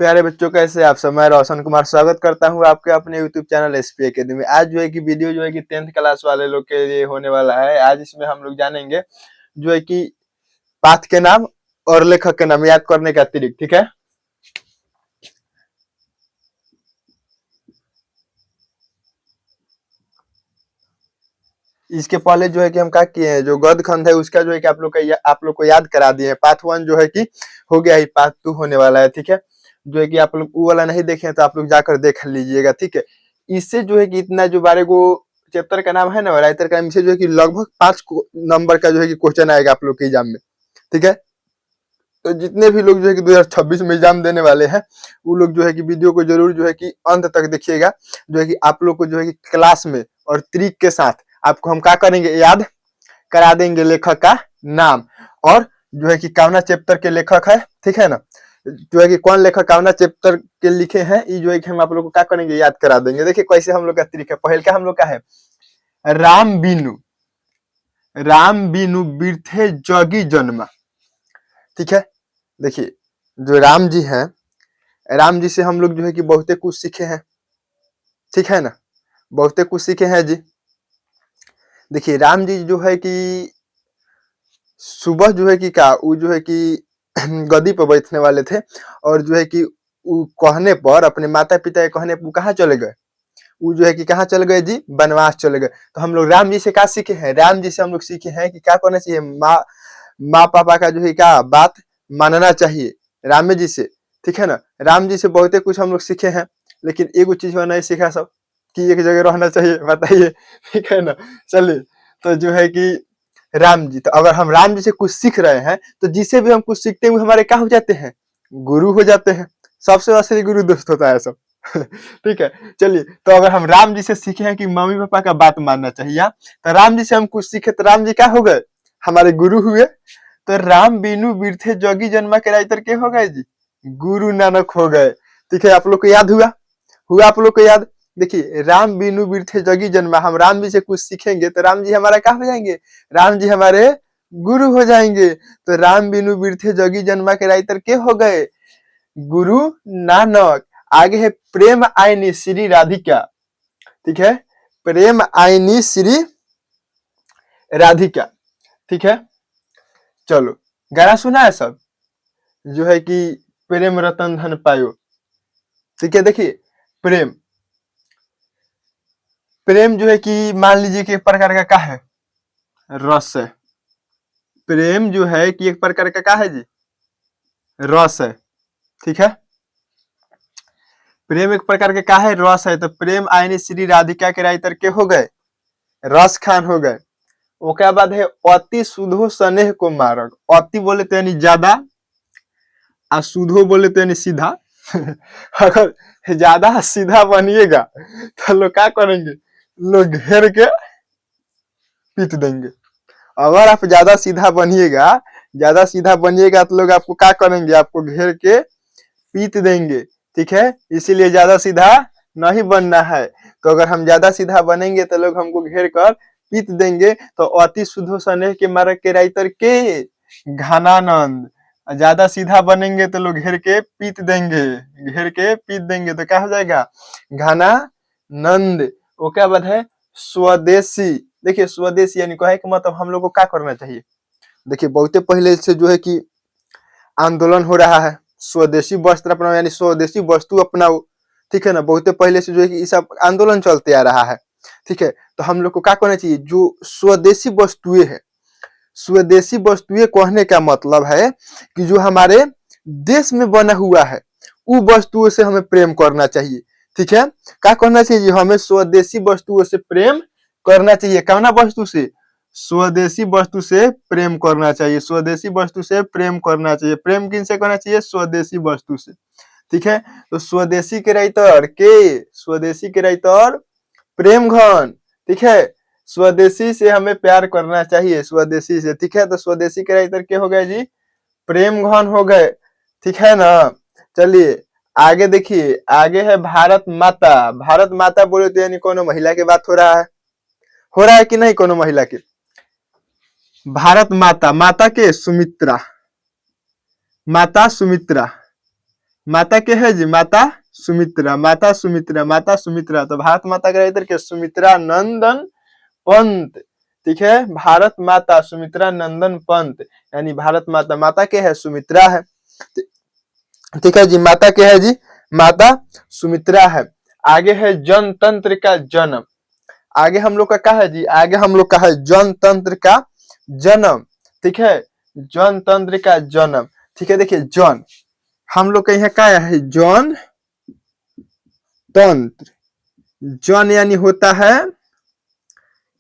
प्यारे बच्चों, कैसे आप सब। मैं रोशन कुमार स्वागत करता हूं आपके अपने यूट्यूब चैनल एसपी एकेडमी में। आज जो है कि वीडियो जो है कि 10th क्लास वाले लोग के लिए होने वाला है। आज इसमें हम लोग जानेंगे जो है कि पाठ के नाम और लेखक के नाम याद करने के अतिरिक्त, ठीक है। इसके पहले जो है कि हम क्या किए हैं, जो गद्य खंड है उसका जो है कि आप लोग को याद करा दिए हैं। पार्ट 1 जो है कि हो गया ही, पार्ट 2 होने वाला है, ठीक है। जो है कि आप लोग वो वाला नहीं देखे हैं तो आप लोग जाकर देख लीजिएगा, ठीक है। इससे जो है कि इतना जो 12 गो चैप्टर का नाम है ना, राइटर का, इनसे जो है कि लगभग 5 नंबर का जो है कि क्वेश्चन आएगा आप लोग के एग्जाम में, ठीक है। तो जितने भी लोग जो है कि 2026 में एग्जाम देने वाले हैं, वो लोग जो है कि वीडियो को जरूर जो है कि अंत तक देखिएगा। जो है कि आप लोग को जो है कि क्लास में और ट्रिक के साथ आपको हम क्या करेंगे, याद करा देंगे लेखक का नाम, और जो है कि कौना चैप्टर के लेखक है, ठीक है ना। जो है कि कौन लेखक कौना चैप्टर के लिखे हैं, ये जो है कि हम आप लोग को क्या करेंगे, याद करा देंगे। देखिए कैसे हम लोग का तरीका। पहले का हम लोग का है, राम बीनु बिरथे जगी जन्मा, ठीक है। देखिए जो राम जी हैं, राम जी से हम लोग जो है कि बहुते कुछ सीखे हैं, ठीक है ना। बहुते कुछ सीखे हैं जी। देखिए राम जी जो है कि सुबह जो है कि क्या वो जो है कि गद्दी पर बैठने वाले थे, और जो है कि वो कहने पर, अपने माता पिता के कहने पर वो कहाँ चले गए, वो जो है कि कहाँ चले गए जी, वनवास चले गए। तो हम लोग राम जी से क्या सीखे हैं, राम जी से हम लोग सीखे हैं कि क्या करना चाहिए, माँ पापा का जो है क्या बात मानना चाहिए, राम जी से, ठीक है ना। राम जी से बहुते कुछ हम लोग सीखे हैं, लेकिन एक चीज नहीं सीखा सब, कि एक जगह रहना चाहिए, बताइए, ठीक है ना। चलिए, तो जो है कि राम जी, तो अगर हम राम जी से कुछ सीख रहे हैं तो जिसे भी हम कुछ सीखते हैं वो हमारे क्या हो जाते हैं, गुरु हो जाते हैं। सबसे असली गुरु दोस्त होता है सब ठीक है। चलिए, तो अगर हम राम जी से सीखे हैं कि मम्मी पापा का बात मानना चाहिए, तो राम जी से हम कुछ सीखे तो राम जी क्या हो गए, हमारे गुरु हुए। तो राम बीनू बिरथे जोगी जन्मा के राइटर के हो गए जी, गुरु नानक हो गए, ठीक है। आप लोग को याद हुआ आप लोग को याद। देखिए राम बीनू बिरथे जगी जन्मा, हम राम जी से कुछ सीखेंगे तो राम जी हमारा क्या हो जाएंगे, राम जी हमारे गुरु हो जाएंगे। तो राम बीनू बिरथे जगी जन्मा के राइटर के हो गए, गुरु नानक। आगे है प्रेम आईनी श्री राधिका, ठीक है। प्रेम आईनी श्री राधिका, ठीक है। चलो, गाना सुना है सब, जो है कि प्रेम रतन धन पायो, ठीक है। देखिए प्रेम प्रेम जो है कि मान लीजिए कि एक प्रकार का क्या है, रस है। प्रेम जो है कि एक प्रकार का क्या है जी, रस है, ठीक है। प्रेम एक प्रकार के क्या है, रस है। तो प्रेम आईनी श्री राधिका के राइटर के हो गए, रस खान हो गए। ओके बाद है अति सुधो स्नेह को मारक। अति बोले तो यानी ज्यादा, और सुधो बोले तो यानी सीधा अगर ज्यादा सीधा बनिएगा तो लोग क्या करेंगे, लोग घेर के पीट देंगे। अगर आप ज्यादा सीधा बनिएगा तो लोग आपको क्या करेंगे, आपको घेर के पीट देंगे, ठीक है। इसीलिए ज्यादा सीधा नहीं बनना है। तो अगर हम ज्यादा सीधा बनेंगे तो लोग हमको घेर कर पीट देंगे। तो अति शुद्धो स्नेह के मारक के राइटर के घनानंद। ज्यादा सीधा बनेंगे तो लोग घेर के पीट देंगे, तो क्या हो जाएगा, घनानंद। वो क्या बात है, स्वदेशी। देखिए स्वदेशी यानी कहे कि मतलब हम लोग को क्या करना चाहिए। देखिए बहुते पहले से जो है कि आंदोलन हो रहा है, स्वदेशी वस्त्र अपनाओ, यानी स्वदेशी वस्तु अपनाओ, ठीक है ना। बहुते पहले से जो है कि सब आंदोलन चलते आ रहा है, ठीक है। तो हम लोग को क्या करना चाहिए, जो स्वदेशी वस्तुएं है, स्वदेशी वस्तुएं कहने का मतलब है कि जो हमारे देश में बना हुआ है, वो वस्तुओं से हमें प्रेम करना चाहिए, ठीक है। क्या करना चाहिए, हमें स्वदेशी वस्तुओं से प्रेम करना चाहिए। कौना वस्तु से, स्वदेशी वस्तु से प्रेम करना चाहिए, स्वदेशी वस्तु से प्रेम करना चाहिए। प्रेम किन से करना चाहिए, स्वदेशी वस्तु से, ठीक है। तो स्वदेशी के राइटर प्रेम घन, ठीक है। स्वदेशी से हमें प्यार करना चाहिए, स्वदेशी से, ठीक है। तो स्वदेशी के राइटर के हो गए जी, प्रेम घन हो गए, ठीक है ना। चलिए आगे देखिए, आगे है भारत माता। भारत माता बोले तो यानी कोनो महिला की बात हो रहा है कि नहीं, कोनो महिला की। भारत माता, माता के सुमित्रा, माता सुमित्रा, माता के है जी, माता सुमित्रा, माता सुमित्रा, माता सुमित्रा। तो भारत माता का इधर के सुमित्रा नंदन पंत। ठीक है, भारत माता सुमित्रा नंदन पंत, यानी भारत माता, माता के है सुमित्रा है। ठीक है जी, माता के है जी, माता सुमित्रा है। आगे है जनतंत्र का जन्म। आगे हम लोग का क्या है जी, आगे हम लोग का है जनतंत्र का जन्म। ठीक है, जनतंत्र का जन्म। ठीक है, देखिए जन, हम लोग का यहाँ क्या है, जन तंत्र। जन यानी होता है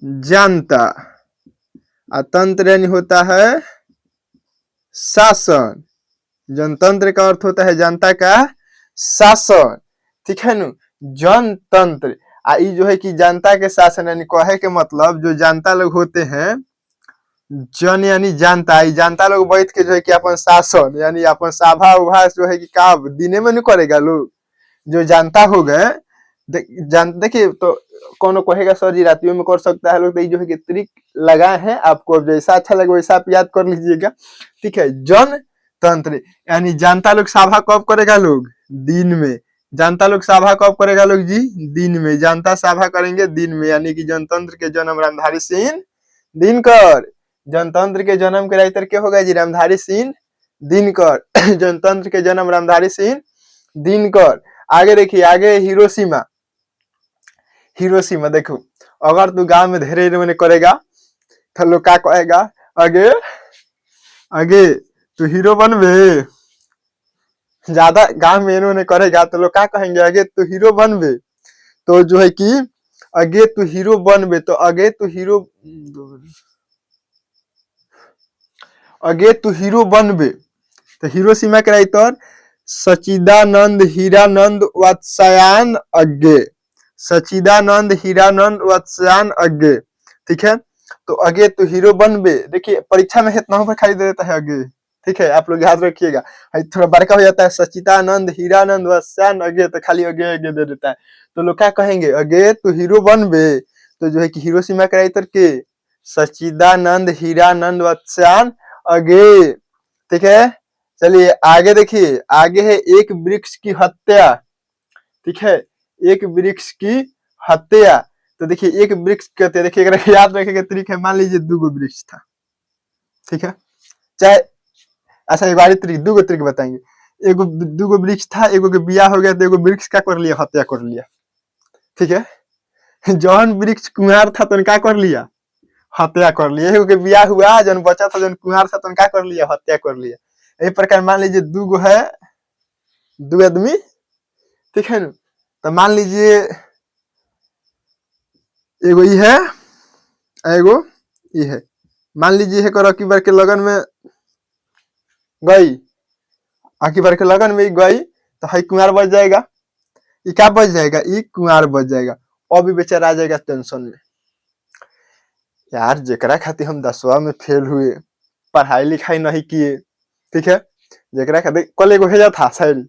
जनता, और तंत्र यानी होता है शासन। जनतंत्र का अर्थ होता है जनता का शासन। ठीक है न, जनतंत्र। आई जो है कि जनता के शासन, यानी कहे के मतलब जो जनता लोग होते हैं, जन यानी जनता, जनता लोग बैठ के जो है कि अपन शासन यानी अपन सभा उभा जो है कि का दिने में नहीं करेगा लोग, जो जनता हो गए। देखिए तो कौन कहेगा सर जी रातियों में कर सकता है लोग, तो जो है कि ट्रिक लगाए हैं, आपको जैसा अच्छा लगे वैसा आप याद कर लीजिएगा। ठीक है, जनतंत्र यानी जनता लोग सभा कब करेगा लोग, दिन में। जनता लोग सभा कब करेगा लोग जी, दिन में। जनता सभा करेंगे दिन में, यानी कि जनतंत्र के जन्म रामधारी सिंह दिनकर। जनतंत्र के जन्म के राइटर के होगा जी, रामधारी सिंह दिनकर। जनतंत्र के जन्म रामधारी सिंह दिनकर। आगे देखिए, आगे हिरोशिमा। हिरोशिमा देखो, अगर तू गांव में धेरे मैंने करेगा तो लोग क्या कहेगा, आगे आगे तू हीरो बनबे। ज्यादा गांव में इन्होंने करेगा तो लोग क्या कहेंगे, आगे तू हीरो बनबे। तो जो है कि आगे तू हीरो बनबे, तो आगे तू हीरो, आगे तू हीरो बनबे। तो हिरोशिमा के राइटर सचिदानंद हीरानंद वत्स्यायन अज्ञे। सचिदानंद हीरानंद वत्स्यायन अज्ञे। ठीक है, तो आगे तो हीरो बनबे। देखिए परीक्षा में इतना पर खाली दे देता है आगे। ठीक है, आप लोग याद रखिएगा, थोड़ा बड़का हो जाता है, सचिदानंद हीरानंद वत्स्यायन अज्ञे, तो खाली आगे आगे दे देता है। तो लोग क्या कहेंगे, आगे तो हीरो बनबे। तो जो है कि हिरोशिमा के राइटर के सचिदानंद हीरानंद वत्स्यायन अज्ञे। ठीक है, चलिए आगे देखिए, आगे है एक वृक्ष की हत्या। ठीक है, एक वृक्ष की हत्या। तो देखिए एक वृक्ष कहते हैं, देखिए याद रखेगा तरीका है, मान लीजिए दूगो वृक्ष था। ठीक है, चाहे अच्छा एक बार तरीक दूगो तरीक बताएंगे। एगो दूगो वृक्ष था, एगो के बियाह हो गया, तो एगो वृक्ष क्या कर लिया, हत्या कर लिया। ठीक है, जौन वृक्ष कुंवार था तो क्या कर लिया, हत्या कर लिया। एगो के बियाह हुआ, जौन बचा था, जौन कुंवार था, तो क्या कर लिया, हत्या कर लिया। इस प्रकार मान लीजिए दूगो है, दो आदमी। ठीक है न, तो मान लीजिए एगो ई है, एगो ई है। मान लीजिए है करो की बार के लगन में गई, आखिर बार के लगन में गई, तो है कुंवार बच जाएगा। ये क्या बच जाएगा, ये कुंवार बच जाएगा। अभी बेचारा आ जाएगा टेंशन में, यार जेकरा खातिर हम 10वां में फेल हुए, पढ़ाई लिखाई नहीं किए। ठीक है, जेकरा खातिर कल एगो भेजा था शायरी,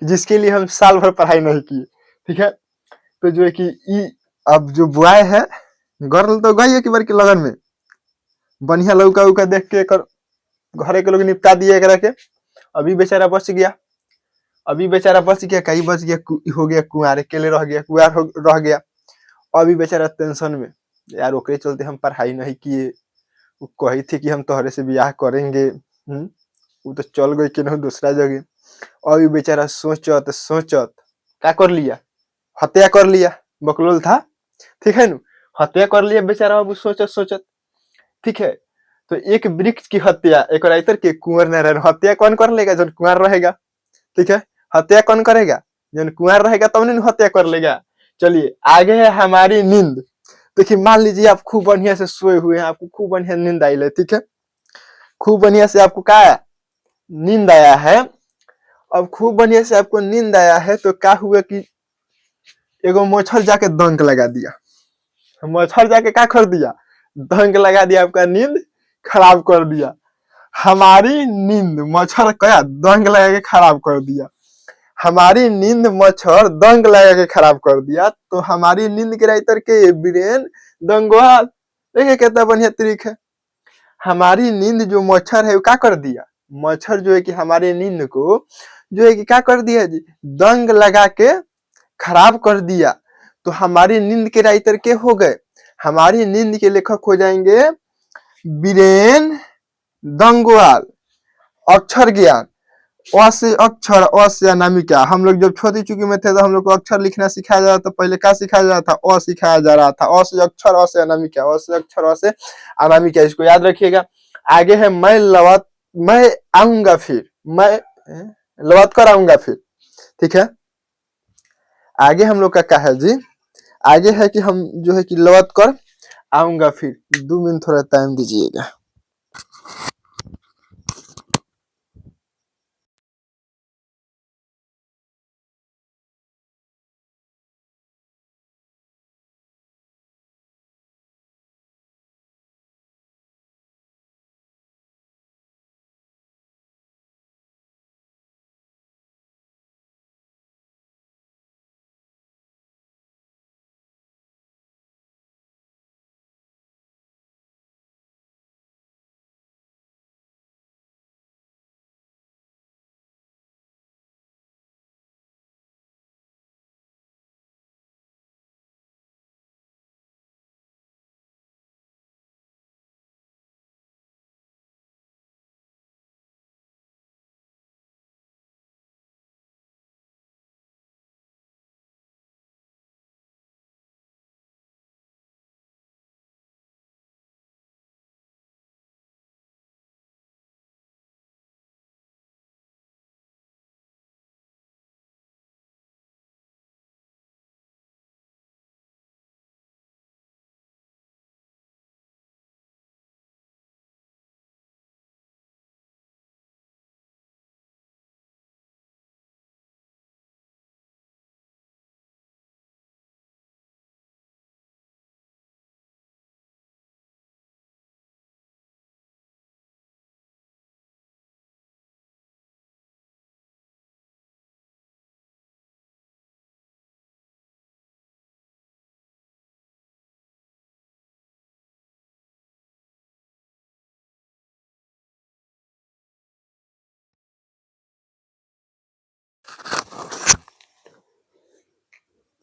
जिसके लिए हम साल भर पढ़ाई नहीं किए। ठीक है, तो जो है कि अब जो बॉय है, गर्ल तो गई है कि बार के लगन में, बढ़िया लौका उका देख के घरे के लोग निपटा दिए एकरा के। अभी बेचारा बच गया, अभी बेचारा बच गया, कहीं बच गया, हो गया कुंवार, अकेले रह गया, कुंवार रह गया। अभी बेचारा टेंशन में, यार ओकरे चलते हम पढ़ाई नहीं किए, वो कही थी कि हम तोहरे से ब्याह करेंगे। वो तो चल गई कि दूसरा जगह। अभी बेचारा सोचत सोचत क्या कर लिया, हत्या कर लिया। बकलोल था, ठीक है न, हत्या कर लिया बेचारा। अब सोचत सोचत, ठीक है, तो एक वृक्ष की हत्या, एक राइटर के कुंवर न रहे, हत्या कौन कर लेगा, जब कुंवर रहेगा। ठीक है, हत्या कौन करेगा, जब कुंवर रहेगा तब नहीं हत्या कर लेगा। चलिए आगे है हमारी नींद। देखिए मान लीजिए आप खूब बढ़िया से सोए हुए हैं, आपको खूब बढ़िया नींद आई है। ठीक है, खूब बढ़िया से आपको क्या नींद आया है। अब खूब बढ़िया से आपको नींद आया है, तो क्या हुआ कि एगो मच्छर जाके दंक लगा दिया। मच्छर जाके क्या कर दिया, दंक लगा दिया, आपका नींद खराब कर दिया। हमारी नींद मच्छर क्या दंग लगा के खराब कर दिया। हमारी नींद मच्छर दंग लगा के खराब कर दिया। तो हमारी नींद के राइटर के ब्रेन दंगवा। देखिए कितना बढ़िया तरीका है। हमारी नींद जो मच्छर है वो क्या कर दिया, मच्छर जो है कि हमारे नींद को जो है कि क्या कर दिया जी, दंग लगा के खराब कर दिया। तो हमारी नींद के राइटर के हो गए, हमारी नींद के लेखक हो जाएंगे बीरेन दंगवाल। अक्षर ज्ञान, अ से अक्षर, अ से अनामिका। हम लोग जब छोटी चुकी में थे तो हम लोग को अक्षर लिखना सिखाया जा रहा था। पहले क्या सिखाया जा रहा था? अ सिखाया जा रहा था। अ से अक्षर, अ से अनामिका, अ से अक्षर, अ से अनामिका। इसको याद रखिएगा। आगे है मैं आऊंगा फिर, मैं लौट कर आऊंगा फिर। ठीक है, आगे हम लोग का क्या है जी? आगे है कि हम जो है कि लौट कर आऊंगा फिर। 2 मिनट थोड़ा टाइम दीजिएगा।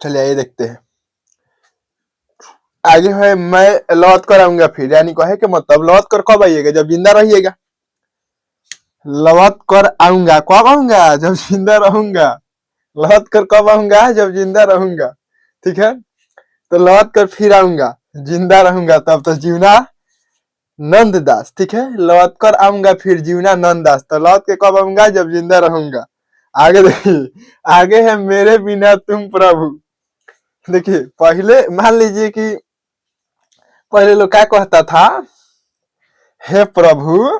चलिए आइए देखते हैं। आगे है मैं लौट कर आऊंगा फिर, यानी कहे के मतलब लौट कर कब आइएगा? जब जिंदा रहिएगा। लौट कर आऊंगा कब आऊंगा? जब जिंदा रहूंगा। लौट कर कब आऊंगा? जब जिंदा रहूंगा। ठीक है, तो लौट कर फिर आऊंगा, जिंदा रहूंगा तब तो जीवना नंद दास। ठीक है, लौट कर आऊंगा फिर जीवना नंद दास। तो लौट के कब आऊंगा? जब जिंदा रहूंगा। आगे देखिए, आगे है मेरे बिना तुम प्रभु। देखिए पहले मान लीजिए कि पहले लोग क्या कहता था? हे प्रभु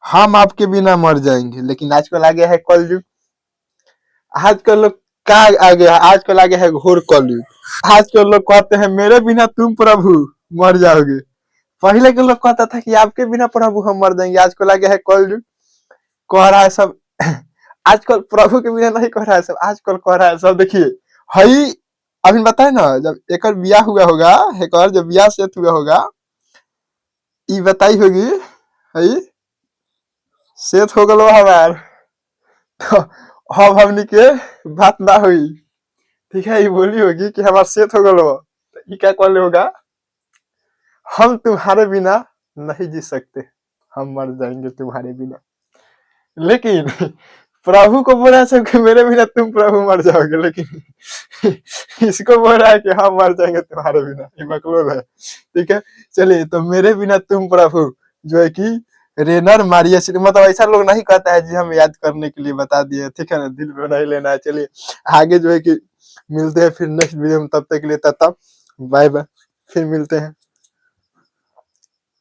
हम आपके बिना मर जाएंगे। लेकिन आजकल आ गया है कलयुग। आजकल लोग क्या आ गया? आजकल आ गया है घोर कलयुग। आजकल लोग कहते हैं मेरे बिना तुम प्रभु मर जाओगे। पहले के लोग कहता था कि आपके बिना प्रभु हम मर जाएंगे। आजकल आ गया है कलयुग, कह रहा है सब आजकल प्रभु के बिना नहीं कह रहा है सब, आजकल कह रहा है सब। देखिए हई अभी बताए ना, जब एक ब्याह हुआ होगा, एक जब ब्याह से हुआ होगा, ई बताई होगी हई सेठ हो गलो हमार। तो अब हमनी के बात ना हुई। ठीक है, ये बोली होगी कि हमार सेठ हो गलो। तो ये क्या कहले होगा? हम तुम्हारे बिना नहीं जी सकते, हम मर जाएंगे तुम्हारे बिना। लेकिन प्रभु को बोल रहा है सब कि मेरे बिना तुम प्रभु मर जाओगे, लेकिन इसको बोल रहा है कि हम मर जाएंगे तुम्हारे बिना। ये मकलूब है। ठीक है, चलिए तो मेरे बिना तुम प्रभु जो है कि रेनर मारिया, मतलब ऐसा लोग नहीं कहता है जी, हम याद करने के लिए बता दिए। ठीक है ना, दिल पे नहीं लेना है। चलिए आगे जो है कि मिलते हैं फिर नेक्स्ट वीडियो में। तब तक के लिए तब बाय बाय, फिर मिलते हैं।